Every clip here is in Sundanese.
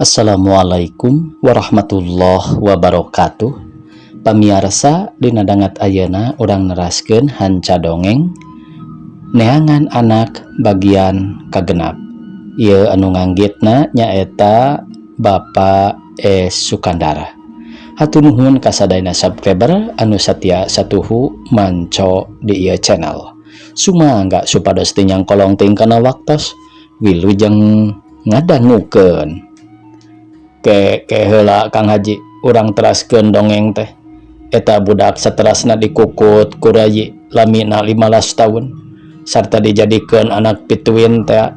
Assalamualaikum warahmatullahi wabarakatuh. Pamirsa dina dangat ayeuna urang neraskeun hanca dongeng neangan anak bagian kagenap. Ieu anu nganggitna nyaeta Bapak Sukandar. Hatur nuhun ka sadayana subscriber anu satia satuhu manco di ieu channel. Sumangga supados teu nyangkolong teuing kana waktos wilujeng ngadangukeun. Ke heula Kang Haji urang teraskeun dongeng teh eta budak saterasna dikukut ku rayi lamina 15 tahun sarta dijadikeun anak pituin teh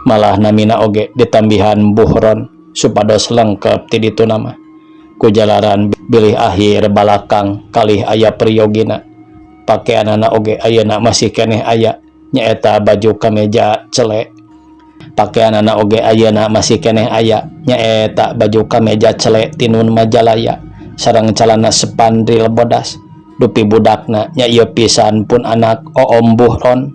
malah namina oge ditambihan buhron supados lengkep ti ditu nama ku jalaran bilih akhir balakang kalih aya priyogina pakaianana oge ayeuna masih keneh aya nyaeta baju kameja celek. Pakaianana oge ayeuna masih keneh aya nyaeta baju kameja celek tinun Majalaya sareng calana sepandril bodas dupi budakna nya ieu pisan pun anak Oom Buhron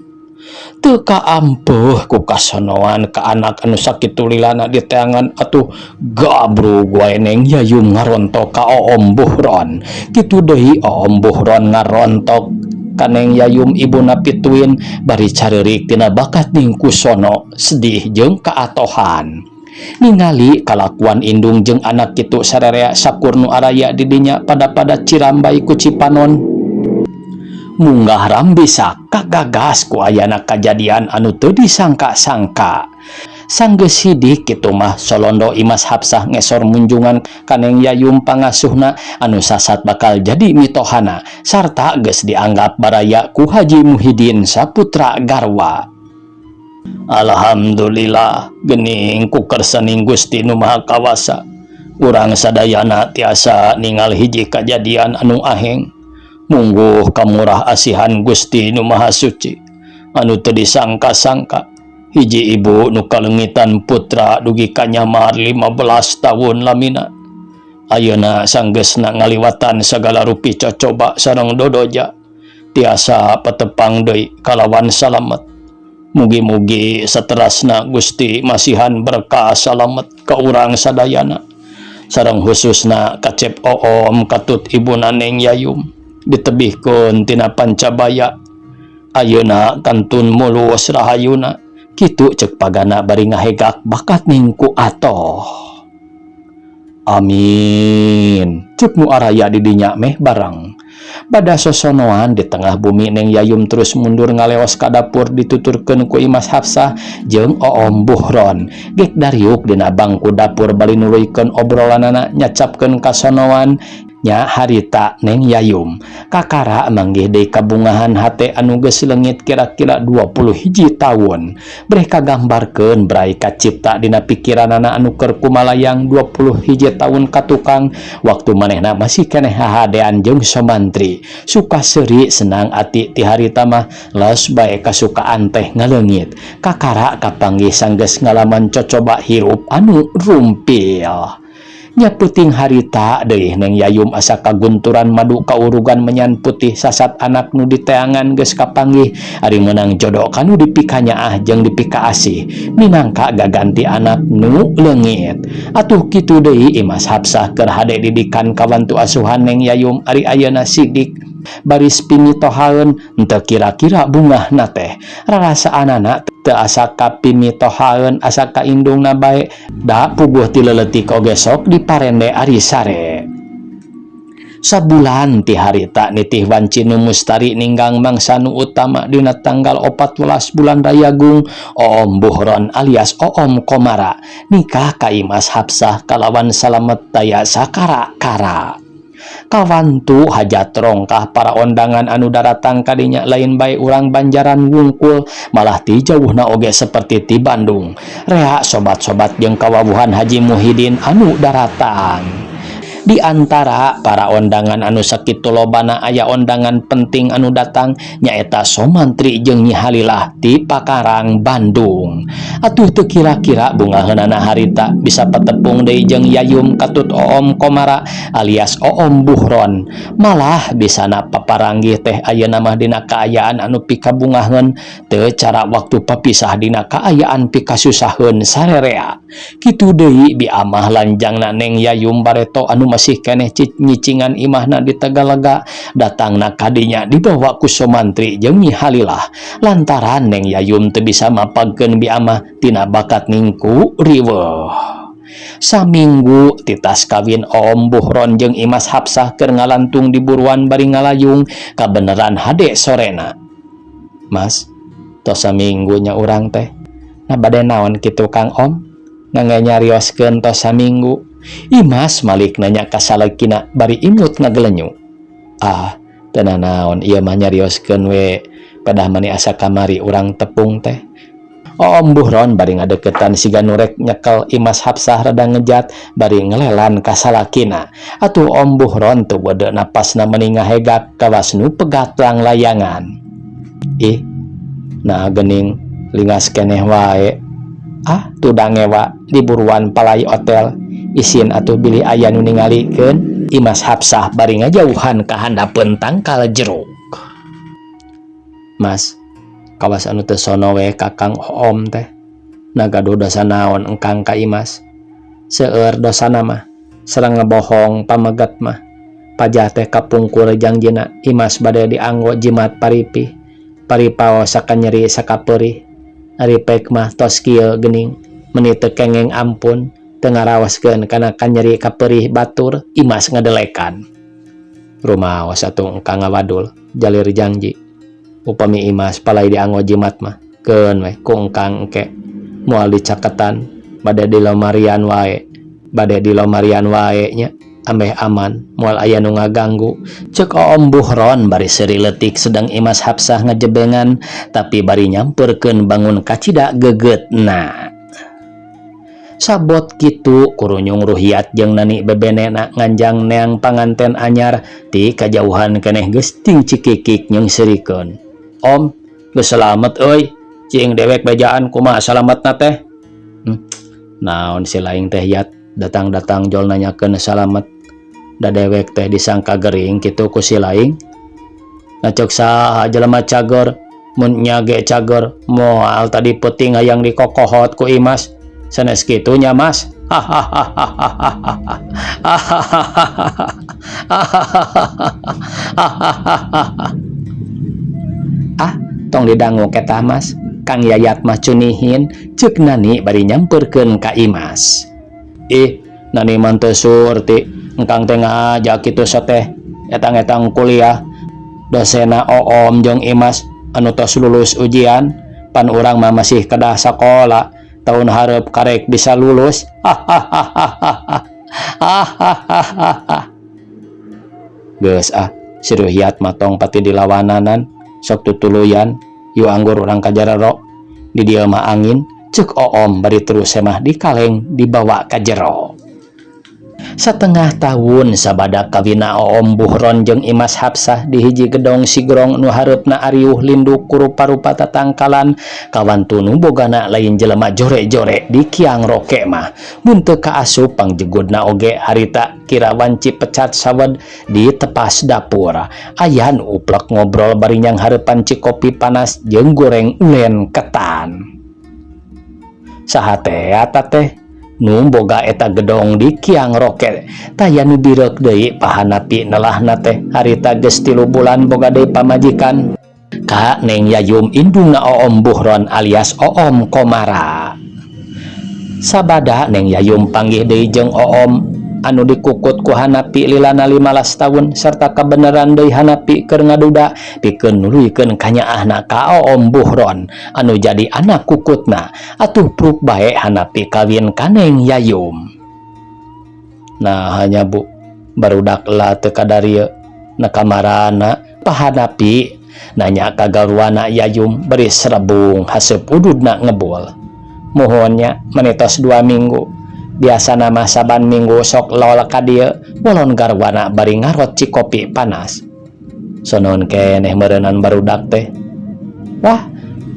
teu kaampuh ku kasonoan ka anak anu sakitu lilana di teangan atuh gabrug wae neng Yayum ngarontok ka Oom Buhron kitu deui Oom Buhron ngarontok kaneng Yayum ibuna pituin bari careurik tina bakat ning kusono sedih jeung kaatohan ningali kalakuan indung jeung anak kitu sarerea sakur nu araya di dinya pada Cirambai ku Cipanon munggah rambisa kagagas ku ayana kajadian anu teu disangka-sangka. Sanggeus sidik kitu mah Solondo Imas Hapsah ngesor munjungan kaneng Yayum pangasuhna anu sasat bakal jadi mitohana sarta geus dianggap baraya ku Haji Muhyiddin saputra garwa. Alhamdulillah geuning ku kersening Gusti Nu Maha Kawasa urang sadayana tiasa ningal hiji kajadian anu aheng mungguh kamurah asihan Gusti Nu Maha Suci anu teu disangka-sangka hiji ibu nu kalengitan putra dugi kanyamar 15 tahun lamina ayeuna sanggeusna ngaliwatan sagala rupi cocoba sareng dodoja tiasa patepang deui kalawan salamet. Mugi-mugi saterasna Gusti masihan berkah salamet ka urang sadayana sareng khususna kacep Oom katut ibuna Neng Yayum ditebihkeun tina pancabaya ayeuna kantun mulus rahayuna kitu cek pagana bari ngahegak bakat ningku atoh. Amin cek nu araya di dinya meh barang bada sosonoan di tengah bumi Neng Yayum terus mundur ngaleos ka dapur dituturkeun ku Imas Hapsah jeung Oom Buhron gek dariuk dina bangku dapur bali nuluykeun obrolanana nyacapkeun kasonoan nya harita Neng Yayum kakara manggih deui kabungahan hate anu geus leungit kira-kira 21 tahun breh kagambarkeun brai kacipta dina pikiranana anu keur kumalayang 21 tahun katukang waktu manehna masih keneh hahadean jeung somantri suka seuri senang ati ti harita mah laos bae kasukaan teh ngaleungit kakara kapanggih sanggeus ngalaman cocoba hirup anu rumpil. Nya peuting harita deui Neng Yayum asa kagunturan madu kaurugan menyan putih sasat anak nu diteangan geus kapanggih ari meunang jodoh kanu dipikanyaah jeung dipika asih minangka gaganti anak nu leungit. Atuh kitu deui Imas Hapsah keur hade didikan kawantu asuhan Neng Yayum ari ayeuna sidik baris pimitohaeun henteu kira-kira bungahna teh rarasaanana teu asa kapimitohaeun asa kaindungna bae da puguh ti leuletik oge sok diparende ari sare. Sabulan ti harita nitih wanci nu mustari ninggang mangsa nu utama dina tanggal 14 bulan Rayagung Oom Buhron alias Oom Komara nikah ka Imas Hapsah kalawan salamet daya sakara-kara. Kawantu hajat rongkah para ondangan anu daratang kadinya lain bae urang Banjaran Wungkul malah ti jauhna oge seperti ti Bandung rea sobat-sobat jeung kawawuhan Haji Muhyiddin anu daratang. Di antara para ondangan anu sakitu lobana aya ondangan penting anu datang nyaeta Somantri jeung Nyi Halilah ti Pakarang Bandung. Atuh teu kira-kira bungaheunana harita bisa patepung deui jeung Yayum katut Oom Komara alias Oom Buhron malah bisa paparanggih teh ayeuna mah dina kaayaan anu pikabungaheun teu cara waktu papisah dina kaayaan pikasusaheun sarerea. Kitu deui bi amah lanjangna Neng Yayum bareto anu masih keneh nyicingan imahna di Tagalaga datangna kadinya dibawa ku Somantri jeung Nyi Halilah lantaran Neng Yayum teu bisa mapagkeun bi amah tina bakat ningku riweuh. Saminggu titas kawin Oom Buhron jeung Imas Hapsah keur ngalantung di buruan bari ngalayung kabeneran hade sorena. Mas, tos saminggu nya urang teh. Nah bade naon kitu Kang Om? Nganyarioskeun tos saminggu. Imas malik nanya ka salekina bari imut ngagelenyu. Ah, teu naon ieu mah nyarioskeun we padah mani asa kamari urang tepung teh. Oom Buhron bari ngadeketan siga nurek nyekel Imas Hapsah rada ngejat bari ngelelan ka salakina. Atuh Oom Buhron teu wede napasna meuni ngahegak kawas nu pegat lang layangan. Ih, nah geuning lingas keneh wae. Ah, tudang ewa di buruan palai hotel. Isin atuh bilih aya nu ningalikeun. Imas Hapsah bari ngajauhan ka handapeun tangkal jeruk. Mas, kawas anu teu sono we Kakang Oom teh. Nagaduh dosa naon engkang ka Imas? Seueur dosana mah sareng ngebohong pamegat mah. Pajah teh kapungkur jangjina Imas bade dianggo jimat paripih. Paripao sakanyeri sakapeurih. Ari pek mah tos kieu geuning meuni teu kengeng ampun teu ngarawaskeun kana kanyeri kapeurih batur Imas ngadelekan. Rumaos atuh engkang ngawadul jalir janji. Upami Imas palai dianggo jimat mah keun we ku engkang engke moal dicaketan bade di lomarian wae nya ambeh aman moal aya nu ngaganggu ceuk Oom Buhron bari seuri leutik sedang Imas Hapsah ngajebengan tapi bari nyamperkeun bangun kacida gegetna. Sabot kitu kurunyung Ruhiat jeung Nani bebenena nganjang neang panganten anyar ti kajauhan keneh geus ting cikikik nyung serikeun. Om, geus salamet euy. Cing dewek bejaan kumaha salametna teh? Naon si laing teh Yat datang-datang jol nanyakeun salamet. Da dewek teh disangka gering kitu ku si laing. Ngacok saha jelema cager mun nya ge cager moal tadi peuting hayang dikokohot ku Imas. Sanes kitu nya Mas. Ah, tong didangu ketah Mas. Kang Yayat mah cunihin ceuk Nani bari nyamperkeun ka Imas. Ih, Nani mah teu surti engkang teh ngajak kitu sateh etang-etang kuliah. Dosena Oom jeung Imas anu tos lulus ujian pan urang mah masih kedah sakola tahun hareup karek bisa lulus. Geus si Ruhiat mah tong pati dilawananan sok tutuluyan yu anggur urang ka jero di dieu mah angin ceuk Oom bari terus mah dikaleng dibawa ka jero. Satengah tahun sabada kawina Oom Buhron jeung Imas Hapsah di hiji gedong sigrong nu hareupna ariuh linduk ku rupa-rupa tatangkalan kawan tunu bogana lain jelema jore-jore di Kiang Roke mah mun teu kaasup pangjegudna oge harita kira wanci pecat sawed di tepas dapur aya nu uplek ngobrol bari nyang hareupan cikopi panas jeung goreng ulen ketan. Saha teh eta teh nu boga eta gedong di Kiang Roke taya nu birek deui pahanapi nelahna teh harita geus 3 bulan boga deui pamajikan ka Neng Yayum indungna Oom Buhron alias Oom Komara. Sabada Neng Yayum panggih deui jeung Oom anu dikukut ku hanapi lilana 15 tahun serta kabeneran deui hanapi keur ngaduda pikeun nuluykeun kanyaahna ka Oom Buhron anu jadi anak kukutna atuh pruk bae hanapi kawin ka Neng Yayum. Nah hanya Bu barudak lah teu kadarieu na kamarana pahanapi nanya ka garuana Yayum beri serebung haseup ududna ngebul. Mohonnya menitos 2 minggu. Biasa nama saban minggu sok lol ka dieu walon garwana bari ngarot cikopi panas. Sonon keneh meureunnan barudak teh. Wah,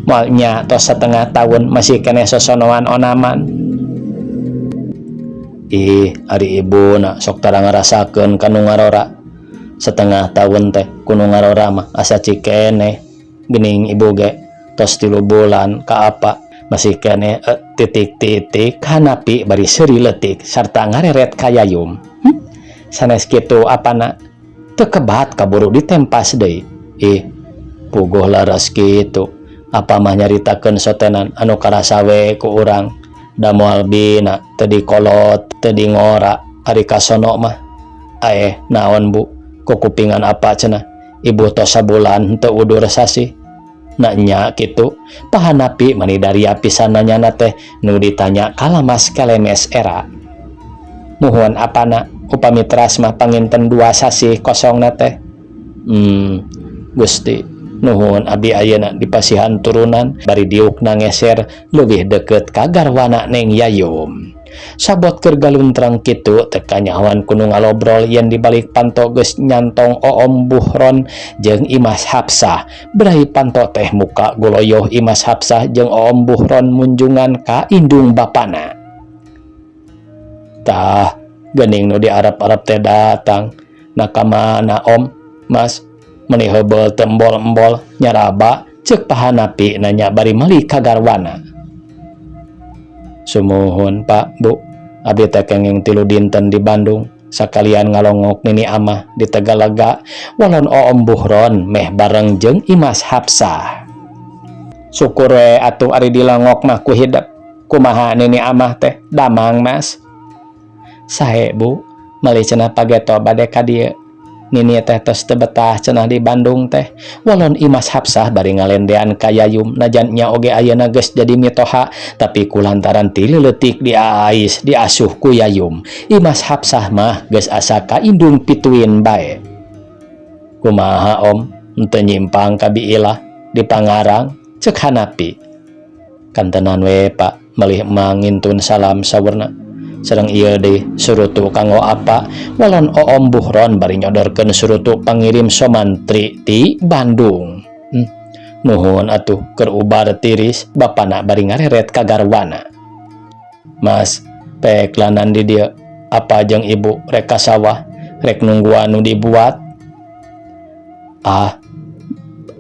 moal nya tos setengah tahun masih keneh sosonoan onaman. Ari ibu na sok tara ngarasakeun kanu ngarora setengah tahun teh kuno ngarora mah asa cikene gening ibu ge tos 3 bulan ka apa masih kene titik-titik hanapi bari seuri leutik sarta ngareret kayayum. Sanes kitu apana teu kebat kaburu ditempas deui. Puguh laras kitu apa mah nyaritakeun sotenan anu karasa we ku urang da moal bina teu dikolot teu dingora ari kasono mah naon bu kukupingan apa cenah ibu tos sabulan teu udur sasi nya kitu pahanapi mani dari pisan nanyana teh nu ditanya kalamas kelemes era muhun apana upami teras mah panginten 2 sasi kosongna teh. Gusti nuhun abi ayeuna dipasihan turunan bari diukna ngeser leuwih deukeut ka garwana Neng Yayum. Sabot keur galuntrang kitu teu kanyahoan kudu ngalobrol yen dibalik panto geus nyantong Oom Buhron jeung Imas Hapsah. Brai panto teh muka goloyoh Imas Hapsah jeung Oom Buhron munjungan ka indung bapana. Tah geuning nu diarep-arep teh datang nakamana Om Mas meni heubel tembol-embol nyaraba ceuk pahanapi nanya bari meuli ka garwana. Sumuhun Pak Bu abi teh kenging 3 dinten di Bandung sakalian ngalongok nini amah di Tegalaga walon Oom Buhron meh bareng jeung Imas Hapsah. Syukur we atuh ari dilongok mah ku hidep kumaha nini amah teh damang Mas. Sae Bu meuli cenah pageto bade ka dieu nini teh tos teu betah cenah di Bandung teh walon Imas Hapsah bari ngalendean ka Yayum najan nya oge ayeuna geus jadi mitoha tapi kulantaran ti leutik diais diasuh ku Yayum Imas Hapsah mah geus asa ka indung pituin bae. Kumaha Om henteu nyimpang ka biilah di Pangarang ceuk hanapi. Kantenan we Pak meulih emang ngintun salam saweurna sareng ieu deui surutu kanggo apa walon Oom Buhron bari nyodorkeun surutu pangirim somantri ti Bandung. Nuhun atuh keur ubar tiris bapana bari ngareret ka garwana. Mas pek lanan di dieu apa jeung ibu rek ka sawah rek nungguan nu dibuat.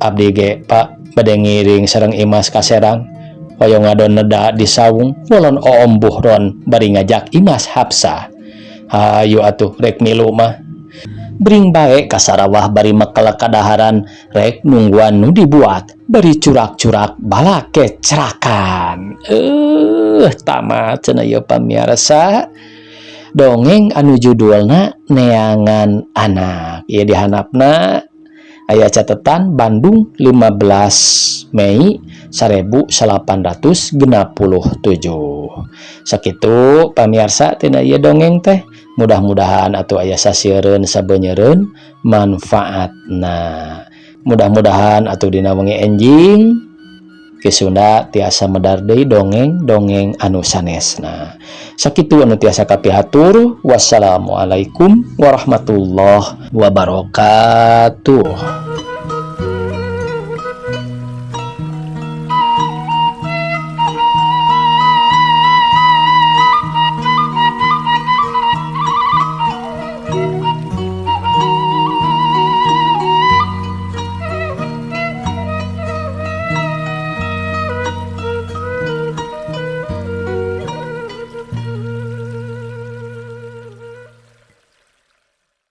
Abdi ge Pak bade ngiring sareng Imas ka Serang hoyong ngadon neda di saung walon Oom Buhron bari ngajak Imas Hapsah. Hayu atuh rek milu mah bring bae ka sarawah bari mekel kadaharan rek nungguan nu dibuat bari curak-curak bala kecerakan. Tamat cenah ieu pamirsa dongeng anu judulna Neangan Anak. Ieu dihanapna aya catetan Bandung 15 Mei 1867. Sakitu pamirsa tina ieu dongeng teh mudah-mudahan atuh aya sasiereun sabeunyereun manfaatna. Mudah-mudahan atuh dina wengi enjing ke Sunda tiasa medar deui dongeng-dongeng anu sanesna. Sakitu anu tiasa kapihatur. Wassalamualaikum warahmatullahi wabarakatuh.